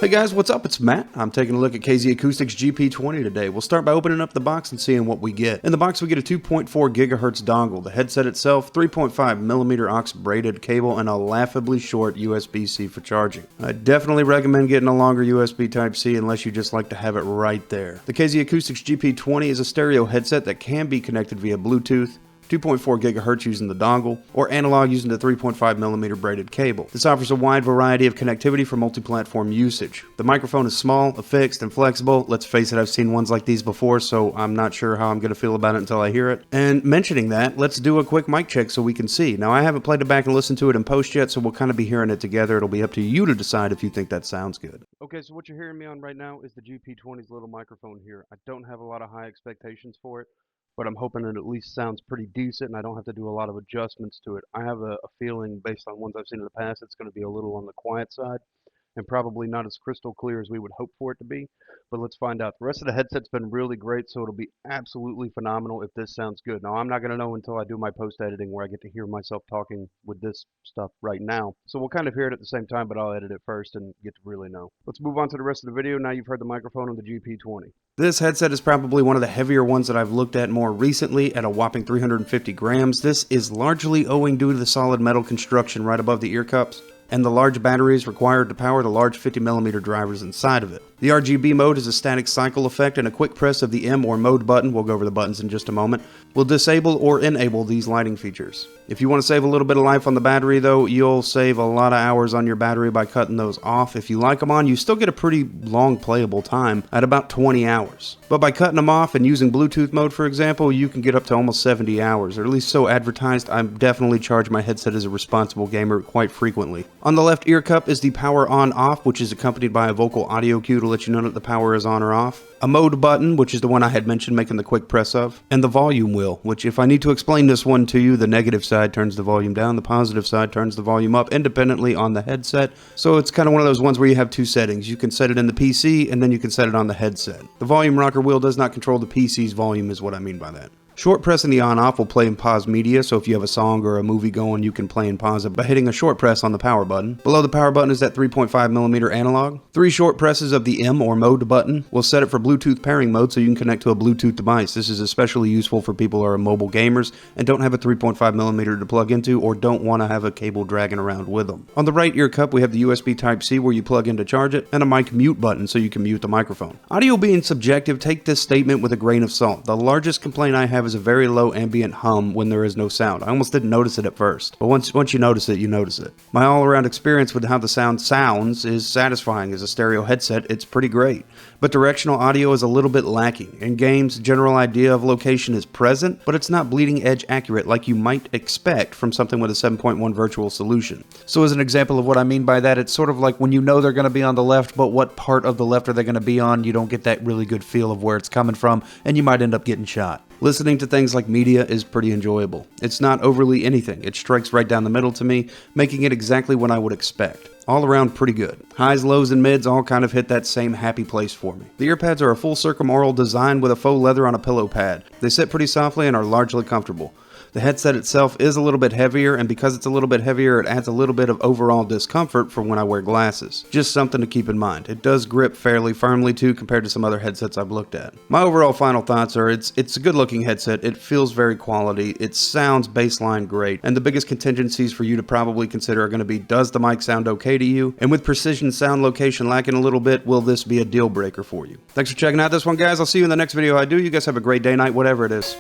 Hey guys, what's up? It's Matt. I'm taking a look at KZ Acoustics GP20 today. We'll start by opening up the box and seeing what we get. In the box we get a 2.4 gigahertz dongle, the headset itself, 3.5mm aux braided cable, and a laughably short USB-C for charging. I definitely recommend getting a longer USB Type-C unless you just like to have it right there. The KZ Acoustics GP20 is a stereo headset that can be connected via Bluetooth, 2.4 gigahertz using the dongle, or analog using the 3.5mm braided cable. This offers a wide variety of connectivity for multi-platform usage. The microphone is small, affixed, and flexible. Let's face it, I've seen ones like these before, so I'm not sure how I'm going to feel about it until I hear it. And mentioning that, let's do a quick mic check so we can see. Now, I haven't played it back and listened to it in post yet, so we'll kind of be hearing it together. It'll be up to you to decide if you think that sounds good. Okay, so what you're hearing me on right now is the GP20's little microphone here. I don't have a lot of high expectations for it, but I'm hoping it at least sounds pretty decent and I don't have to do a lot of adjustments to it. I have a feeling based on ones I've seen in the past it's going to be a little on the quiet side and probably not as crystal clear as we would hope for it to be, but let's find out. The rest of the headset's been really great, so it'll be absolutely phenomenal if this sounds good. Now, I'm not going to know until I do my post-editing where I get to hear myself talking with this stuff right now, so we'll kind of hear it at the same time, but I'll edit it first and get to really know. Let's move on to the rest of the video. Now you've heard the microphone on the GP20. This headset is probably one of the heavier ones that I've looked at more recently at a whopping 350 grams. This is largely owing due to the solid metal construction right above the ear cups and the large batteries required to power the large 50mm drivers inside of it. The RGB mode is a static cycle effect, and a quick press of the M or mode button, we'll go over the buttons in just a moment, will disable or enable these lighting features. If you want to save a little bit of life on the battery though, you'll save a lot of hours on your battery by cutting those off. If you like them on, you still get a pretty long playable time at about 20 hours. But by cutting them off and using Bluetooth mode, for example, you can get up to almost 70 hours, or at least so advertised. I definitely charge my headset as a responsible gamer quite frequently. On the left ear cup is the power on off, which is accompanied by a vocal audio cue to let you know that the power is on or off, a mode button, which is the one I had mentioned making the quick press of, and the volume wheel, which if I need to explain this one to you, the negative side turns the volume down, the positive side turns the volume up independently on the headset. So it's kind of one of those ones where you have two settings. You can set it in the PC and then you can set it on the headset. The volume rocker wheel does not control the PC's volume is what I mean by that. Short pressing the on-off will play and pause media, so if you have a song or a movie going, you can play and pause it by hitting a short press on the power button. Below the power button is that 3.5mm analog. 3 short presses of the M or mode button will set it for Bluetooth pairing mode so you can connect to a Bluetooth device. This is especially useful for people who are mobile gamers and don't have a 3.5mm to plug into or don't want to have a cable dragging around with them. On the right ear cup, we have the USB Type-C where you plug in to charge it, and a mic mute button so you can mute the microphone. Audio being subjective, take this statement with a grain of salt. The largest complaint I have is a very low ambient hum when there is no sound. I almost didn't notice it at first, but once you notice it, you notice it. My all-around experience with how the sound sounds is satisfying. As a stereo headset, it's pretty great. But directional audio is a little bit lacking. In games, general idea of location is present, but it's not bleeding edge accurate like you might expect from something with a 7.1 virtual solution. So as an example of what I mean by that, it's sort of like when you know they're going to be on the left, but what part of the left are they going to be on? You don't get that really good feel of where it's coming from, and you might end up getting shot. Listening to things like media is pretty enjoyable. It's not overly anything. It strikes right down the middle to me, making it exactly what I would expect. All around pretty good. Highs, lows, and mids all kind of hit that same happy place for me. The Earpads are a full circumaural design with a faux leather on a pillow pad. They sit pretty softly and are largely comfortable. The headset itself is a little bit heavier, and because it's a little bit heavier, it adds a little bit of overall discomfort for when I wear glasses. Just something to keep in mind. It does grip fairly firmly too compared to some other headsets I've looked at. My overall final thoughts are it's a good looking headset, it feels very quality, it sounds baseline great, and the biggest contingencies for you to probably consider are going to be, does the mic sound okay to you? And with precision sound location lacking a little bit, will this be a deal breaker for you? Thanks for checking out this one, guys. I'll see you in the next video I do. You guys have a great day, night, whatever it is.